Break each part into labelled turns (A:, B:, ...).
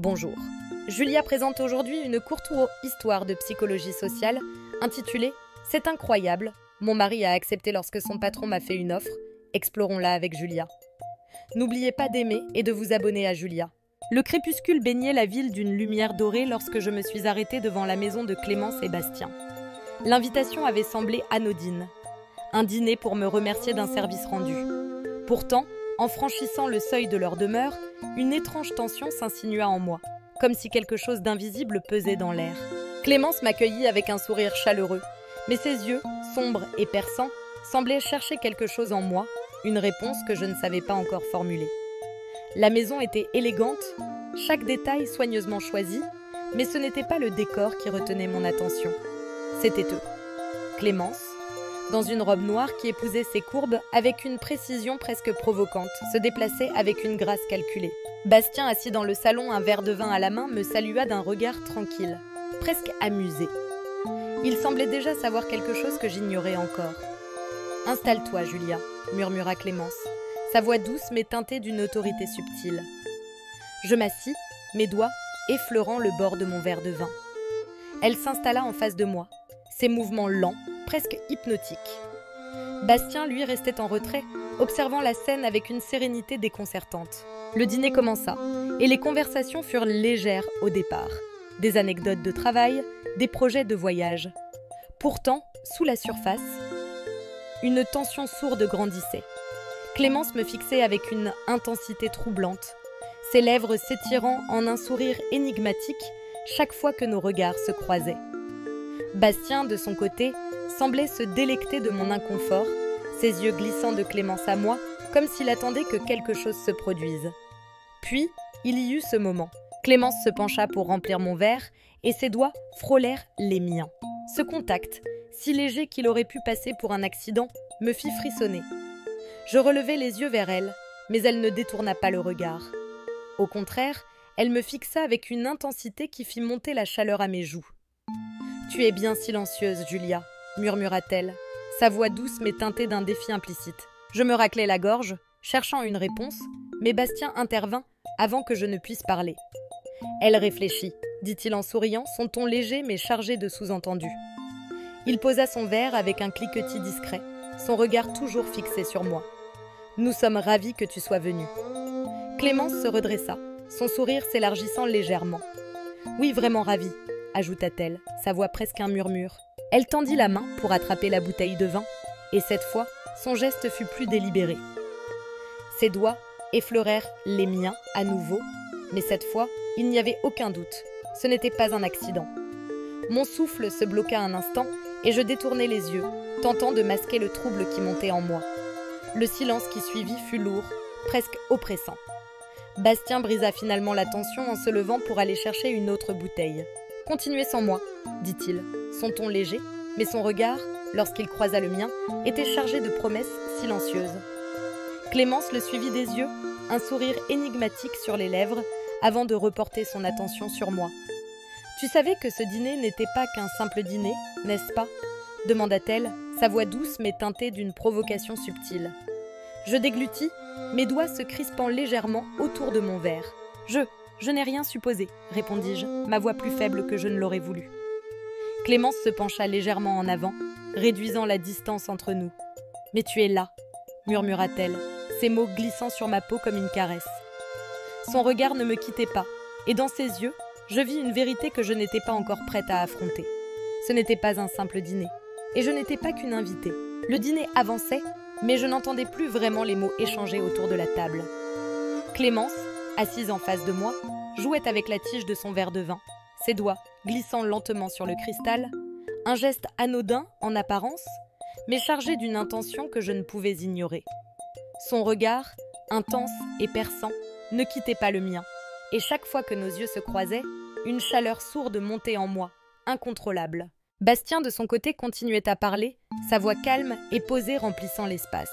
A: Bonjour. Julia présente aujourd'hui une courte histoire de psychologie sociale intitulée « C'est incroyable, mon mari a accepté lorsque son patron m'a fait une offre. Explorons-la avec Julia ». N'oubliez pas d'aimer et de vous abonner à Julia. Le crépuscule baignait la ville d'une lumière dorée lorsque je me suis arrêtée devant la maison de Clémence et Bastien. L'invitation avait semblé anodine. Un dîner pour me remercier d'un service rendu. Pourtant, en franchissant le seuil de leur demeure, une étrange tension s'insinua en moi, comme si quelque chose d'invisible pesait dans l'air. Clémence m'accueillit avec un sourire chaleureux, mais ses yeux, sombres et perçants, semblaient chercher quelque chose en moi, une réponse que je ne savais pas encore formuler. La maison était élégante, chaque détail soigneusement choisi, mais ce n'était pas le décor qui retenait mon attention. C'était eux. Clémence, dans une robe noire qui épousait ses courbes avec une précision presque provocante, se déplaçait avec une grâce calculée. Bastien, assis dans le salon, un verre de vin à la main, me salua d'un regard tranquille, presque amusé. Il semblait déjà savoir quelque chose que j'ignorais encore. « Installe-toi, Julia », murmura Clémence, sa voix douce mais teintée d'une autorité subtile. Je m'assis, mes doigts effleurant le bord de mon verre de vin. Elle s'installa en face de moi, ses mouvements lents, presque hypnotiques. Bastien, lui, restait en retrait, observant la scène avec une sérénité déconcertante. Le dîner commença, et les conversations furent légères au départ. Des anecdotes de travail, des projets de voyage. Pourtant, sous la surface, une tension sourde grandissait. Clémence me fixait avec une intensité troublante, ses lèvres s'étirant en un sourire énigmatique chaque fois que nos regards se croisaient. Bastien, de son côté, semblait se délecter de mon inconfort, ses yeux glissant de Clémence à moi, comme s'il attendait que quelque chose se produise. Puis, il y eut ce moment. Clémence se pencha pour remplir mon verre, et ses doigts frôlèrent les miens. Ce contact, si léger qu'il aurait pu passer pour un accident, me fit frissonner. Je relevai les yeux vers elle, mais elle ne détourna pas le regard. Au contraire, elle me fixa avec une intensité qui fit monter la chaleur à mes joues. « Tu es bien silencieuse, Julia », murmura-t-elle, sa voix douce mais teintée d'un défi implicite. Je me raclai la gorge, cherchant une réponse, mais Bastien intervint avant que je ne puisse parler. « Elle réfléchit », dit-il en souriant, son ton léger mais chargé de sous-entendus. Il posa son verre avec un cliquetis discret, son regard toujours fixé sur moi. « Nous sommes ravis que tu sois venue. » Clémence se redressa, son sourire s'élargissant légèrement. « Oui, vraiment ravie, » ajouta-t-elle, sa voix presque un murmure. Elle tendit la main pour attraper la bouteille de vin, et cette fois, son geste fut plus délibéré. Ses doigts effleurèrent les miens à nouveau, mais cette fois, il n'y avait aucun doute, ce n'était pas un accident. Mon souffle se bloqua un instant, et je détournai les yeux, tentant de masquer le trouble qui montait en moi. Le silence qui suivit fut lourd, presque oppressant. Bastien brisa finalement la tension en se levant pour aller chercher une autre bouteille. « Continuez sans moi », dit-il, son ton léger, mais son regard, lorsqu'il croisa le mien, était chargé de promesses silencieuses. Clémence le suivit des yeux, un sourire énigmatique sur les lèvres, avant de reporter son attention sur moi. « Tu savais que ce dîner n'était pas qu'un simple dîner, n'est-ce pas ?» demanda-t-elle, sa voix douce mais teintée d'une provocation subtile. Je déglutis, mes doigts se crispant légèrement autour de mon verre. « Je n'ai rien supposé, répondis-je, ma voix plus faible que je ne l'aurais voulu. Clémence se pencha légèrement en avant, réduisant la distance entre nous. « Mais tu es là, » murmura-t-elle, ses mots glissant sur ma peau comme une caresse. Son regard ne me quittait pas, et dans ses yeux, je vis une vérité que je n'étais pas encore prête à affronter. Ce n'était pas un simple dîner, et je n'étais pas qu'une invitée. Le dîner avançait, mais je n'entendais plus vraiment les mots échangés autour de la table. Clémence, assise en face de moi, jouait avec la tige de son verre de vin, ses doigts glissant lentement sur le cristal, un geste anodin en apparence, mais chargé d'une intention que je ne pouvais ignorer. Son regard, intense et perçant, ne quittait pas le mien, et chaque fois que nos yeux se croisaient, une chaleur sourde montait en moi, incontrôlable. Bastien, de son côté, continuait à parler, sa voix calme et posée remplissant l'espace.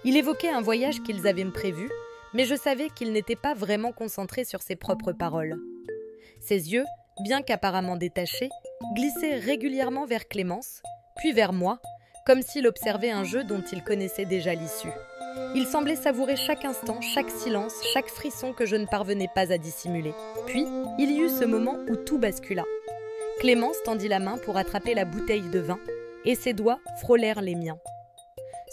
A: Il évoquait un voyage qu'ils avaient prévu, mais je savais qu'il n'était pas vraiment concentré sur ses propres paroles. Ses yeux, bien qu'apparemment détachés, glissaient régulièrement vers Clémence, puis vers moi, comme s'il observait un jeu dont il connaissait déjà l'issue. Il semblait savourer chaque instant, chaque silence, chaque frisson que je ne parvenais pas à dissimuler. Puis, il y eut ce moment où tout bascula. Clémence tendit la main pour attraper la bouteille de vin, et ses doigts frôlèrent les miens.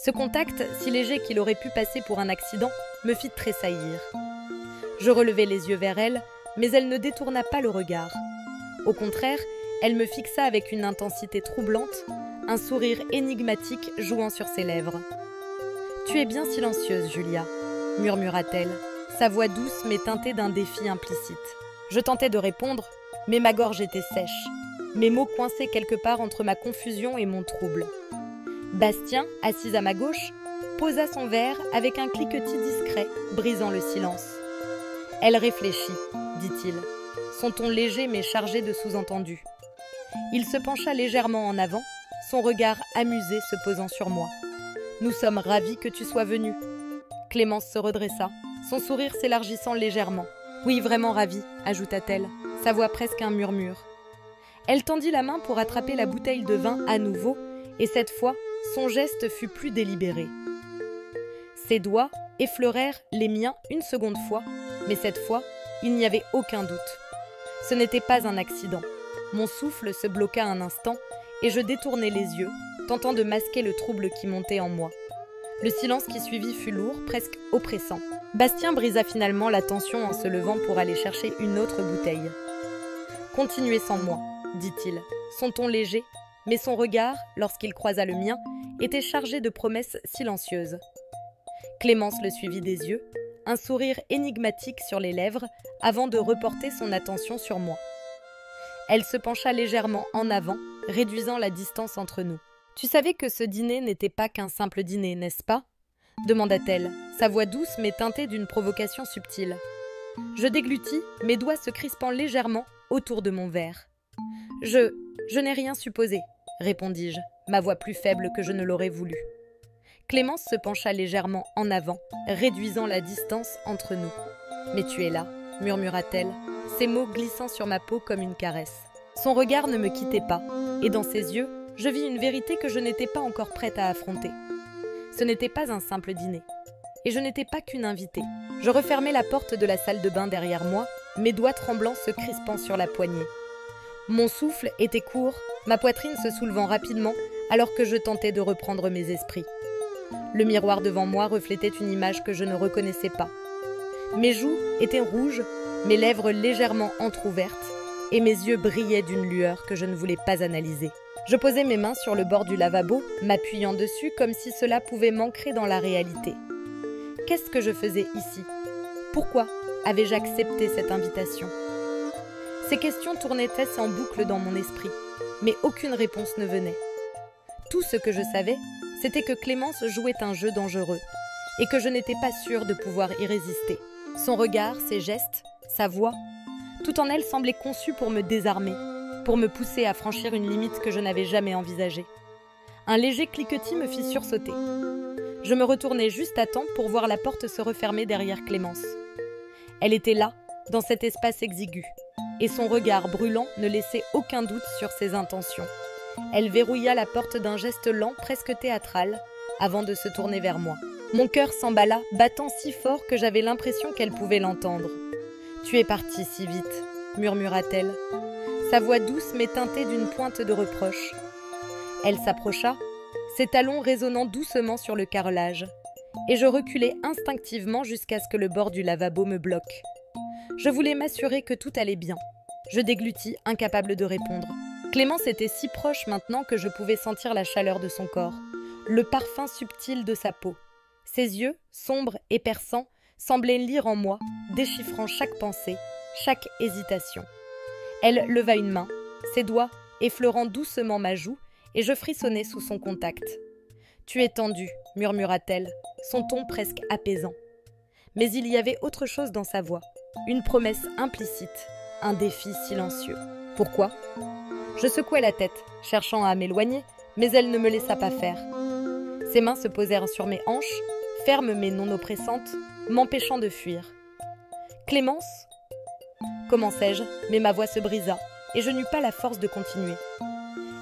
A: Ce contact, si léger qu'il aurait pu passer pour un accident, me fit tressaillir. Je relevai les yeux vers elle, mais elle ne détourna pas le regard. Au contraire, elle me fixa avec une intensité troublante, un sourire énigmatique jouant sur ses lèvres. « Tu es bien silencieuse, Julia », murmura-t-elle, sa voix douce mais teintée d'un défi implicite. Je tentais de répondre, mais ma gorge était sèche, mes mots coincés quelque part entre ma confusion et mon trouble. Bastien, assis à ma gauche, posa son verre avec un cliquetis discret, brisant le silence. « Elle réfléchit, dit-il, son ton léger mais chargé de sous-entendus. Il se pencha légèrement en avant, son regard amusé se posant sur moi. « Nous sommes ravis que tu sois venue. » Clémence se redressa, son sourire s'élargissant légèrement. « Oui, vraiment ravie, ajouta-t-elle, sa voix presque un murmure. » Elle tendit la main pour attraper la bouteille de vin à nouveau, et cette fois, son geste fut plus délibéré. Ses doigts effleurèrent les miens une seconde fois, mais cette fois, il n'y avait aucun doute. Ce n'était pas un accident. Mon souffle se bloqua un instant, et je détournai les yeux, tentant de masquer le trouble qui montait en moi. Le silence qui suivit fut lourd, presque oppressant. Bastien brisa finalement la tension en se levant pour aller chercher une autre bouteille. « Continuez sans moi, dit-il, son ton léger, mais son regard, lorsqu'il croisa le mien, était chargé de promesses silencieuses. Clémence le suivit des yeux, un sourire énigmatique sur les lèvres, avant de reporter son attention sur moi. Elle se pencha légèrement en avant, réduisant la distance entre nous. « Tu savais que ce dîner n'était pas qu'un simple dîner, n'est-ce pas ?» demanda-t-elle, sa voix douce mais teintée d'une provocation subtile. Je déglutis, mes doigts se crispant légèrement autour de mon verre. « Je n'ai rien supposé, » répondis-je, ma voix plus faible que je ne l'aurais voulu. Clémence se pencha légèrement en avant, réduisant la distance entre nous. « Mais tu es là, » murmura-t-elle, ses mots glissant sur ma peau comme une caresse. Son regard ne me quittait pas, et dans ses yeux, je vis une vérité que je n'étais pas encore prête à affronter. Ce n'était pas un simple dîner, et je n'étais pas qu'une invitée. Je refermai la porte de la salle de bain derrière moi, mes doigts tremblants se crispant sur la poignée. Mon souffle était court, ma poitrine se soulevant rapidement alors que je tentais de reprendre mes esprits. Le miroir devant moi reflétait une image que je ne reconnaissais pas. Mes joues étaient rouges, mes lèvres légèrement entr'ouvertes, et mes yeux brillaient d'une lueur que je ne voulais pas analyser. Je posai mes mains sur le bord du lavabo, m'appuyant dessus comme si cela pouvait m'ancrer dans la réalité. Qu'est-ce que je faisais ici? Pourquoi avais-je accepté cette invitation? Ces questions tournaient-elles en boucle dans mon esprit, mais aucune réponse ne venait. Tout ce que je savais, c'était que Clémence jouait un jeu dangereux, et que je n'étais pas sûre de pouvoir y résister. Son regard, ses gestes, sa voix, tout en elle semblait conçu pour me désarmer, pour me pousser à franchir une limite que je n'avais jamais envisagée. Un léger cliquetis me fit sursauter. Je me retournai juste à temps pour voir la porte se refermer derrière Clémence. Elle était là, dans cet espace exigu, et son regard brûlant ne laissait aucun doute sur ses intentions. Elle verrouilla la porte d'un geste lent, presque théâtral, avant de se tourner vers moi. Mon cœur s'emballa, battant si fort que j'avais l'impression qu'elle pouvait l'entendre. « Tu es partie si vite », murmura-t-elle. Sa voix douce mais teintée d'une pointe de reproche. Elle s'approcha, ses talons résonnant doucement sur le carrelage, et je reculai instinctivement jusqu'à ce que le bord du lavabo me bloque. Je voulais m'assurer que tout allait bien. Je déglutis, incapable de répondre. Clémence était si proche maintenant que je pouvais sentir la chaleur de son corps, le parfum subtil de sa peau. Ses yeux, sombres et perçants, semblaient lire en moi, déchiffrant chaque pensée, chaque hésitation. Elle leva une main, ses doigts effleurant doucement ma joue, et je frissonnai sous son contact. « Tu es tendue » murmura-t-elle, son ton presque apaisant. Mais il y avait autre chose dans sa voix, une promesse implicite, un défi silencieux. Pourquoi? Je secouai la tête, cherchant à m'éloigner, mais elle ne me laissa pas faire. Ses mains se posèrent sur mes hanches, fermes mais non oppressantes, m'empêchant de fuir. « Clémence ?» commençai-je, mais ma voix se brisa, et je n'eus pas la force de continuer.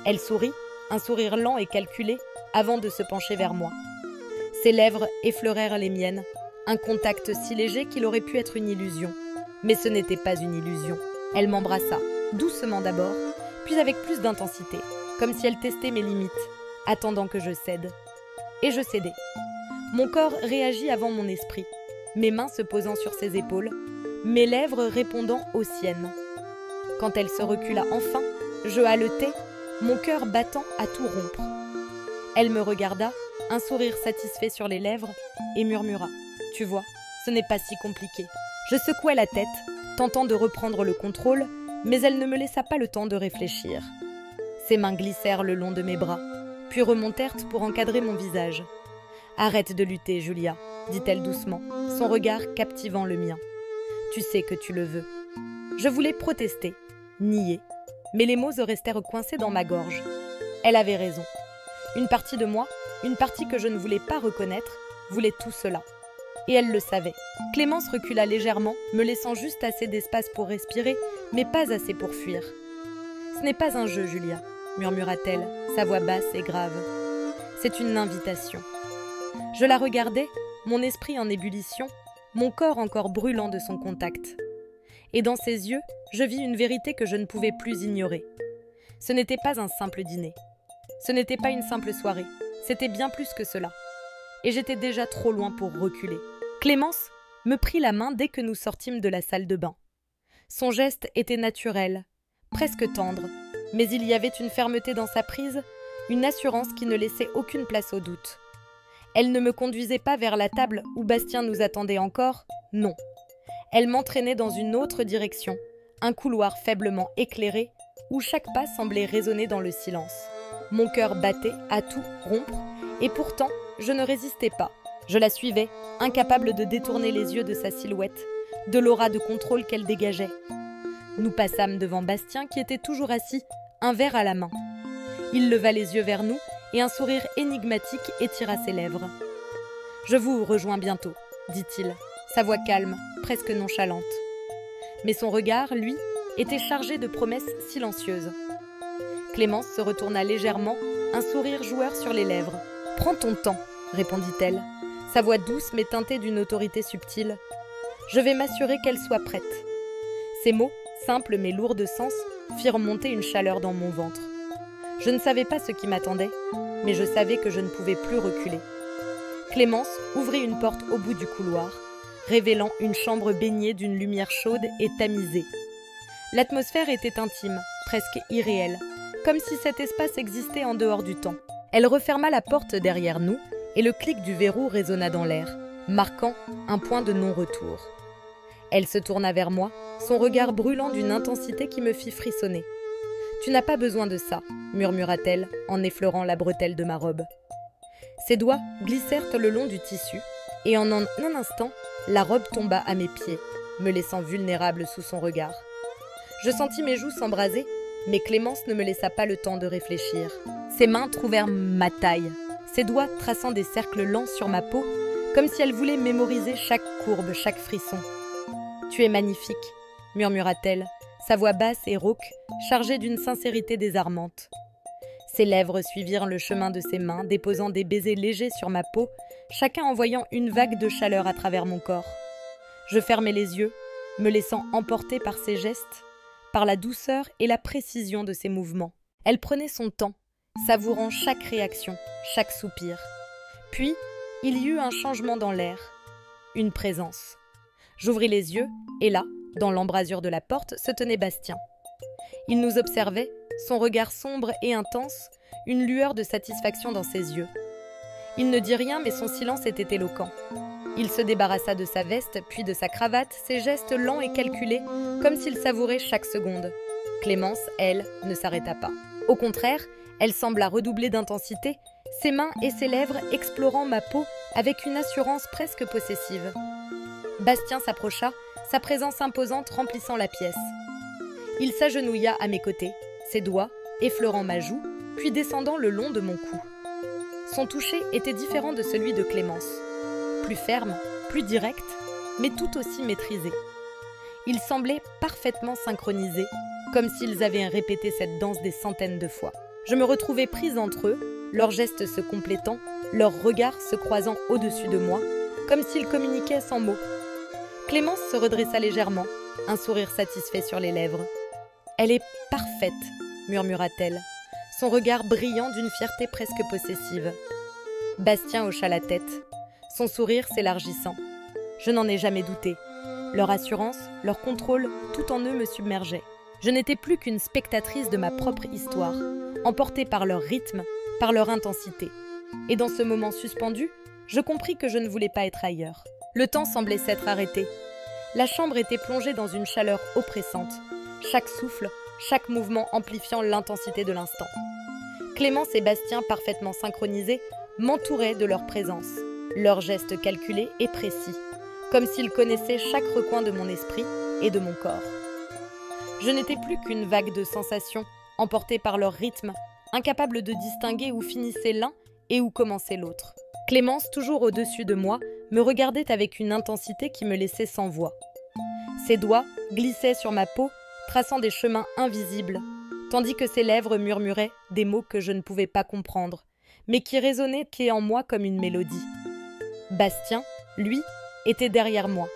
A: Elle sourit, un sourire lent et calculé, avant de se pencher vers moi. Ses lèvres effleurèrent les miennes, un contact si léger qu'il aurait pu être une illusion. Mais ce n'était pas une illusion. Elle m'embrassa, doucement d'abord, puis avec plus d'intensité, comme si elle testait mes limites, attendant que je cède. Et je cédai. Mon corps réagit avant mon esprit, mes mains se posant sur ses épaules, mes lèvres répondant aux siennes. Quand elle se recula enfin, je haletai, mon cœur battant à tout rompre. Elle me regarda, un sourire satisfait sur les lèvres, et murmura « Tu vois, ce n'est pas si compliqué. » Je secouai la tête, tentant de reprendre le contrôle, mais elle ne me laissa pas le temps de réfléchir. Ses mains glissèrent le long de mes bras, puis remontèrent pour encadrer mon visage. « Arrête de lutter, Julia, » dit-elle doucement, son regard captivant le mien. « Tu sais que tu le veux. » Je voulais protester, nier, mais les mots restèrent coincés dans ma gorge. Elle avait raison. Une partie de moi, une partie que je ne voulais pas reconnaître, voulait tout cela. Et elle le savait. Clémence recula légèrement, me laissant juste assez d'espace pour respirer, mais pas assez pour fuir. « Ce n'est pas un jeu, Julia, » murmura-t-elle, sa voix basse et grave. « C'est une invitation. » Je la regardais, mon esprit en ébullition, mon corps encore brûlant de son contact. Et dans ses yeux, je vis une vérité que je ne pouvais plus ignorer. Ce n'était pas un simple dîner. Ce n'était pas une simple soirée. C'était bien plus que cela. Et j'étais déjà trop loin pour reculer. Clémence me prit la main dès que nous sortîmes de la salle de bain. Son geste était naturel, presque tendre, mais il y avait une fermeté dans sa prise, une assurance qui ne laissait aucune place au doute. Elle ne me conduisait pas vers la table où Bastien nous attendait encore, non. Elle m'entraînait dans une autre direction, un couloir faiblement éclairé, où chaque pas semblait résonner dans le silence. Mon cœur battait à tout rompre, et pourtant, je ne résistais pas. Je la suivais, incapable de détourner les yeux de sa silhouette, de l'aura de contrôle qu'elle dégageait. Nous passâmes devant Bastien qui était toujours assis, un verre à la main. Il leva les yeux vers nous et un sourire énigmatique étira ses lèvres. « Je vous rejoins bientôt, » dit-il, sa voix calme, presque nonchalante. Mais son regard, lui, était chargé de promesses silencieuses. Clémence se retourna légèrement, un sourire joueur sur les lèvres. « Prends ton temps, » répondit-elle, sa voix douce mais teintée d'une autorité subtile. « Je vais m'assurer qu'elle soit prête. » Ces mots, simples mais lourds de sens, firent monter une chaleur dans mon ventre. Je ne savais pas ce qui m'attendait, mais je savais que je ne pouvais plus reculer. Clémence ouvrit une porte au bout du couloir, révélant une chambre baignée d'une lumière chaude et tamisée. L'atmosphère était intime, presque irréelle, comme si cet espace existait en dehors du temps. Elle referma la porte derrière nous et le clic du verrou résonna dans l'air, marquant un point de non-retour. Elle se tourna vers moi, son regard brûlant d'une intensité qui me fit frissonner. « Tu n'as pas besoin de ça », murmura-t-elle en effleurant la bretelle de ma robe. Ses doigts glissèrent le long du tissu et en un instant, la robe tomba à mes pieds, me laissant vulnérable sous son regard. Je sentis mes joues s'embraser, mais Clémence ne me laissa pas le temps de réfléchir. Ses mains trouvèrent ma taille, ses doigts traçant des cercles lents sur ma peau, comme si elle voulait mémoriser chaque courbe, chaque frisson. « Tu es magnifique », murmura-t-elle, sa voix basse et rauque, chargée d'une sincérité désarmante. Ses lèvres suivirent le chemin de ses mains, déposant des baisers légers sur ma peau, chacun envoyant une vague de chaleur à travers mon corps. Je fermai les yeux, me laissant emporter par ses gestes, par la douceur et la précision de ses mouvements. Elle prenait son temps, savourant chaque réaction, chaque soupir. Puis, il y eut un changement dans l'air, une présence. J'ouvris les yeux, et là, dans l'embrasure de la porte, se tenait Bastien. Il nous observait, son regard sombre et intense, une lueur de satisfaction dans ses yeux. Il ne dit rien, mais son silence était éloquent. Il se débarrassa de sa veste, puis de sa cravate, ses gestes lents et calculés, comme s'il savourait chaque seconde. Clémence, elle, ne s'arrêta pas. Au contraire, elle sembla redoubler d'intensité, ses mains et ses lèvres explorant ma peau avec une assurance presque possessive. Bastien s'approcha, sa présence imposante remplissant la pièce. Il s'agenouilla à mes côtés, ses doigts effleurant ma joue, puis descendant le long de mon cou. Son toucher était différent de celui de Clémence. Plus ferme, plus direct, mais tout aussi maîtrisé. Ils semblaient parfaitement synchronisés, comme s'ils avaient répété cette danse des centaines de fois. Je me retrouvais prise entre eux, leurs gestes se complétant, leurs regards se croisant au-dessus de moi, comme s'ils communiquaient sans mots. Clémence se redressa légèrement, un sourire satisfait sur les lèvres. « Elle est parfaite !» murmura-t-elle, son regard brillant d'une fierté presque possessive. Bastien hocha la tête, son sourire s'élargissant. Je n'en ai jamais douté. Leur assurance, leur contrôle, tout en eux me submergeait. Je n'étais plus qu'une spectatrice de ma propre histoire, emportée par leur rythme, par leur intensité. Et dans ce moment suspendu, je compris que je ne voulais pas être ailleurs. Le temps semblait s'être arrêté. La chambre était plongée dans une chaleur oppressante, chaque souffle, chaque mouvement amplifiant l'intensité de l'instant. Clémence et Bastien, parfaitement synchronisés, m'entouraient de leur présence, leurs gestes calculés et précis, comme s'ils connaissaient chaque recoin de mon esprit et de mon corps. Je n'étais plus qu'une vague de sensations, emportée par leur rythme, incapable de distinguer où finissait l'un et où commençait l'autre. Clémence, toujours au-dessus de moi, me regardait avec une intensité qui me laissait sans voix. Ses doigts glissaient sur ma peau, traçant des chemins invisibles, tandis que ses lèvres murmuraient des mots que je ne pouvais pas comprendre, mais qui résonnaient en moi comme une mélodie. Bastien, lui, était derrière moi,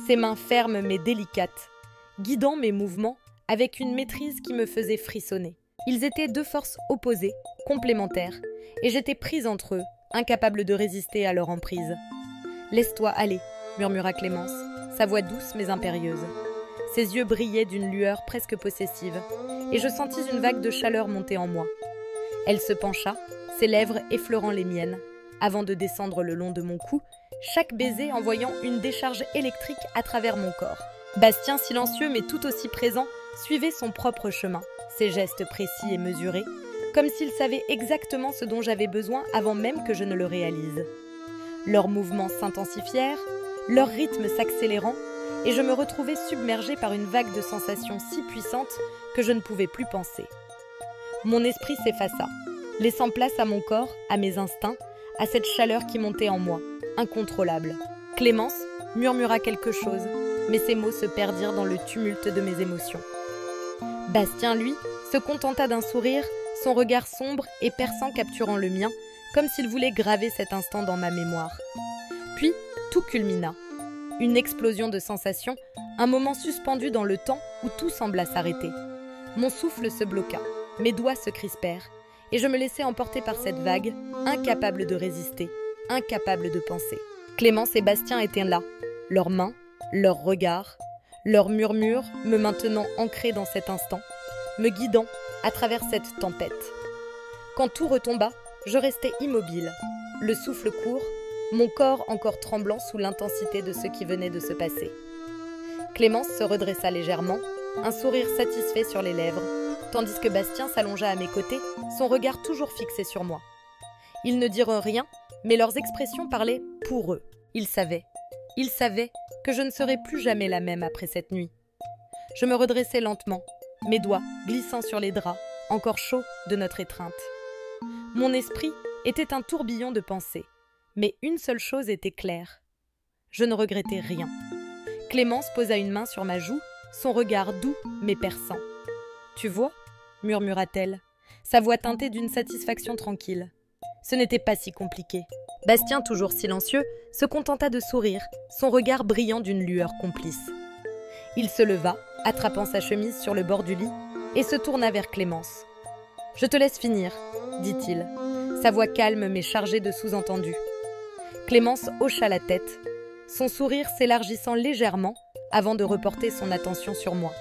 A: ses mains fermes mais délicates, guidant mes mouvements avec une maîtrise qui me faisait frissonner. Ils étaient deux forces opposées, complémentaires, et j'étais prise entre eux, incapable de résister à leur emprise. « Laisse-toi aller », murmura Clémence, sa voix douce mais impérieuse. Ses yeux brillaient d'une lueur presque possessive, et je sentis une vague de chaleur monter en moi. Elle se pencha, ses lèvres effleurant les miennes, avant de descendre le long de mon cou, chaque baiser envoyant une décharge électrique à travers mon corps. Bastien, silencieux mais tout aussi présent, suivait son propre chemin, ses gestes précis et mesurés, comme s'il savait exactement ce dont j'avais besoin avant même que je ne le réalise. Leurs mouvements s'intensifièrent, leur rythme s'accélérant, et je me retrouvais submergée par une vague de sensations si puissante que je ne pouvais plus penser. Mon esprit s'effaça, laissant place à mon corps, à mes instincts, à cette chaleur qui montait en moi, incontrôlable. Clémence murmura quelque chose, mais ses mots se perdirent dans le tumulte de mes émotions. Bastien, lui, se contenta d'un sourire, son regard sombre et perçant capturant le mien, comme s'il voulait graver cet instant dans ma mémoire. Puis, tout culmina. Une explosion de sensations, un moment suspendu dans le temps où tout sembla s'arrêter. Mon souffle se bloqua, mes doigts se crispèrent, et je me laissai emporter par cette vague, incapable de résister, incapable de penser. Clémence et Bastien étaient là, leurs mains, leurs regards, leurs murmures me maintenant ancré dans cet instant, me guidant à travers cette tempête. Quand tout retomba, je restais immobile, le souffle court, mon corps encore tremblant sous l'intensité de ce qui venait de se passer. Clémence se redressa légèrement, un sourire satisfait sur les lèvres, tandis que Bastien s'allongea à mes côtés, son regard toujours fixé sur moi. Ils ne dirent rien, mais leurs expressions parlaient pour eux. Ils savaient que je ne serais plus jamais la même après cette nuit. Je me redressai lentement, mes doigts glissant sur les draps, encore chauds de notre étreinte. Mon esprit était un tourbillon de pensées, mais une seule chose était claire. Je ne regrettais rien. Clémence posa une main sur ma joue, son regard doux mais perçant. « Tu vois ?» murmura-t-elle, sa voix teintée d'une satisfaction tranquille. Ce n'était pas si compliqué. Bastien, toujours silencieux, se contenta de sourire, son regard brillant d'une lueur complice. Il se leva, attrapant sa chemise sur le bord du lit, et se tourna vers Clémence. « Je te laisse finir, » dit-il, sa voix calme mais chargée de sous-entendus. Clémence hocha la tête, son sourire s'élargissant légèrement avant de reporter son attention sur moi.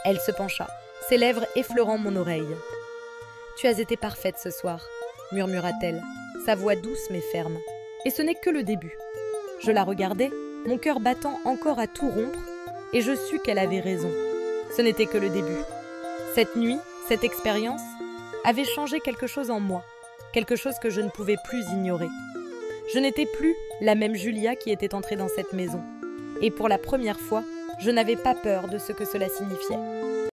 A: Elle se pencha, ses lèvres effleurant mon oreille. « Tu as été parfaite ce soir, » murmura-t-elle, sa voix douce mais ferme. Et ce n'est que le début. Je la regardais, mon cœur battant encore à tout rompre, et je sus qu'elle avait raison. Ce n'était que le début. Cette nuit, cette expérience, avait changé quelque chose en moi, quelque chose que je ne pouvais plus ignorer. Je n'étais plus la même Julia qui était entrée dans cette maison. Et pour la première fois, je n'avais pas peur de ce que cela signifiait.